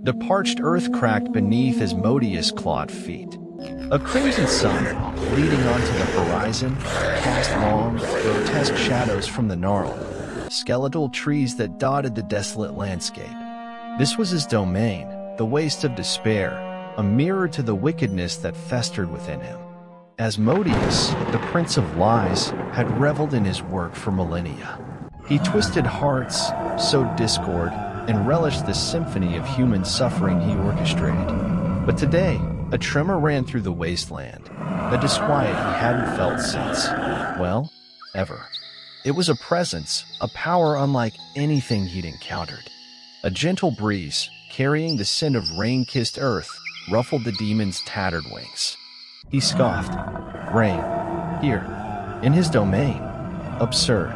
The parched earth cracked beneath Asmodius' clawed feet. A crimson sun, leading onto the horizon, cast long, grotesque shadows from the gnarled, skeletal trees that dotted the desolate landscape. This was his domain, the waste of despair, a mirror to the wickedness that festered within him. Asmodius, the prince of lies, had reveled in his work for millennia. He twisted hearts, sowed discord, and relished the symphony of human suffering he orchestrated. But today, a tremor ran through the wasteland, a disquiet he hadn't felt since, well, ever. It was a presence, a power unlike anything he'd encountered. A gentle breeze, carrying the scent of rain-kissed earth, ruffled the demon's tattered wings. He scoffed. Rain. Here. In his domain. Absurd.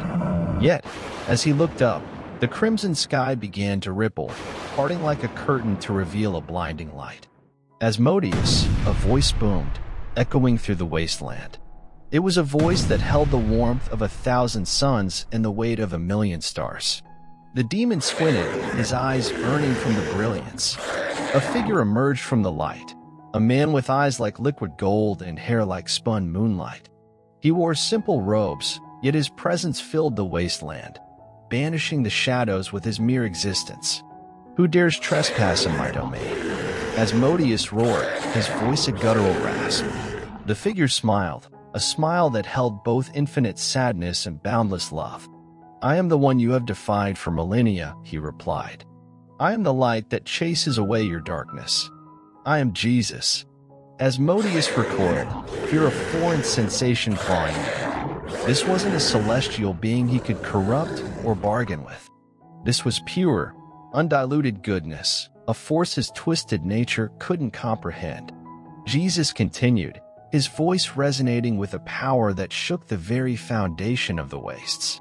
Yet, as he looked up, the crimson sky began to ripple, parting like a curtain to reveal a blinding light. Asmodius, a voice boomed, echoing through the wasteland. It was a voice that held the warmth of 1,000 suns and the weight of 1,000,000 stars. The demon squinted, his eyes burning from the brilliance. A figure emerged from the light, a man with eyes like liquid gold and hair like spun moonlight. He wore simple robes, yet his presence filled the wasteland, banishing the shadows with his mere existence. Who dares trespass in my domain? Asmodius roared, his voice a guttural rasp. The figure smiled, a smile that held both infinite sadness and boundless love. I am the one you have defied for millennia, he replied. I am the light that chases away your darkness. I am Jesus. Asmodius recoiled, fear of foreign sensation clawing him. This wasn't a celestial being he could corrupt or bargain with. This was pure, undiluted goodness, a force his twisted nature couldn't comprehend. Jesus continued, his voice resonating with a power that shook the very foundation of the wastes.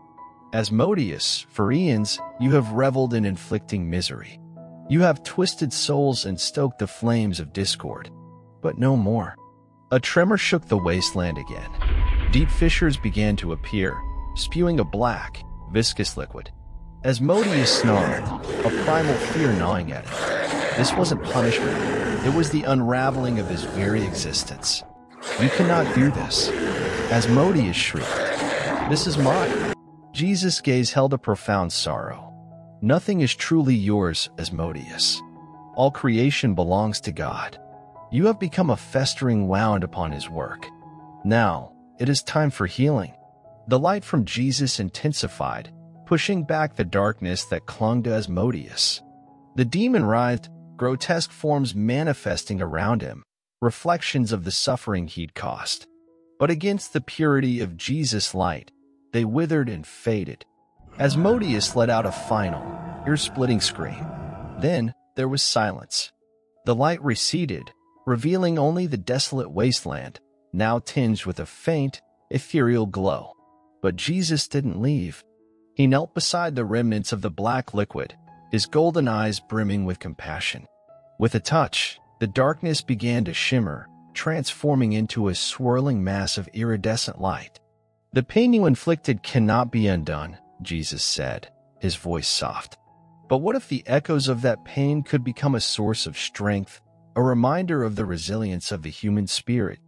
Asmodius, for eons, you have reveled in inflicting misery. You have twisted souls and stoked the flames of discord. But no more. A tremor shook the wasteland again. Deep fissures began to appear, spewing a black, viscous liquid. Asmodius snarled, a primal fear gnawing at him. This wasn't punishment. It was the unraveling of his very existence. You cannot do this. Asmodius shrieked. This is mine. Jesus' gaze held a profound sorrow. Nothing is truly yours, Asmodius. All creation belongs to God. You have become a festering wound upon his work. Now, it is time for healing. The light from Jesus intensified, pushing back the darkness that clung to Asmodius. The demon writhed, grotesque forms manifesting around him, reflections of the suffering he'd caused. But against the purity of Jesus' light, they withered and faded. Asmodius let out a final, ear-splitting scream. Then there was silence. The light receded, revealing only the desolate wasteland, now tinged with a faint, ethereal glow. But Jesus didn't leave. He knelt beside the remnants of the black liquid, his golden eyes brimming with compassion. With a touch, the darkness began to shimmer, transforming into a swirling mass of iridescent light. The pain you inflicted cannot be undone, Jesus said, his voice soft. But what if the echoes of that pain could become a source of strength, a reminder of the resilience of the human spirit?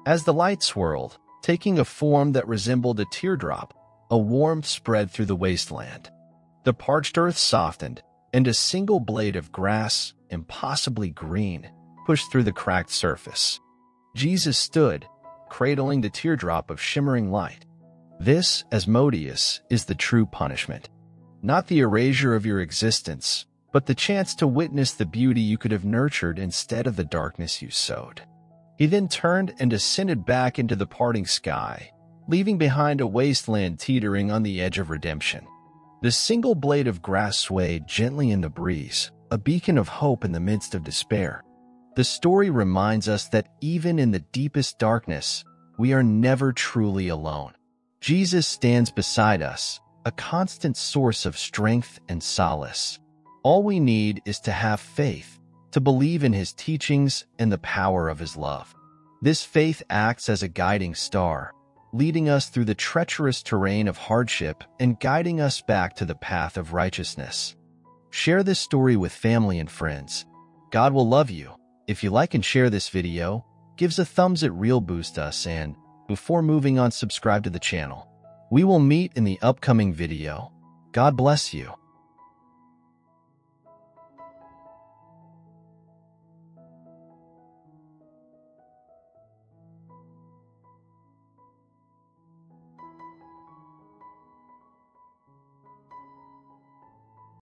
As the light swirled, taking a form that resembled a teardrop, a warmth spread through the wasteland. The parched earth softened, and a single blade of grass, impossibly green, pushed through the cracked surface. Jesus stood, cradling the teardrop of shimmering light. This, Asmodius, is the true punishment. Not the erasure of your existence, but the chance to witness the beauty you could have nurtured instead of the darkness you sowed. He then turned and descended back into the parting sky, leaving behind a wasteland teetering on the edge of redemption. The single blade of grass swayed gently in the breeze, a beacon of hope in the midst of despair. The story reminds us that even in the deepest darkness, we are never truly alone. Jesus stands beside us, a constant source of strength and solace. All we need is to have faith, to believe in his teachings and the power of his love. This faith acts as a guiding star, leading us through the treacherous terrain of hardship and guiding us back to the path of righteousness. Share this story with family and friends, God will love you. If you like and share this video, give us a thumbs, it real boost us, and before moving on, subscribe to the channel. We will meet in the upcoming video. God bless you.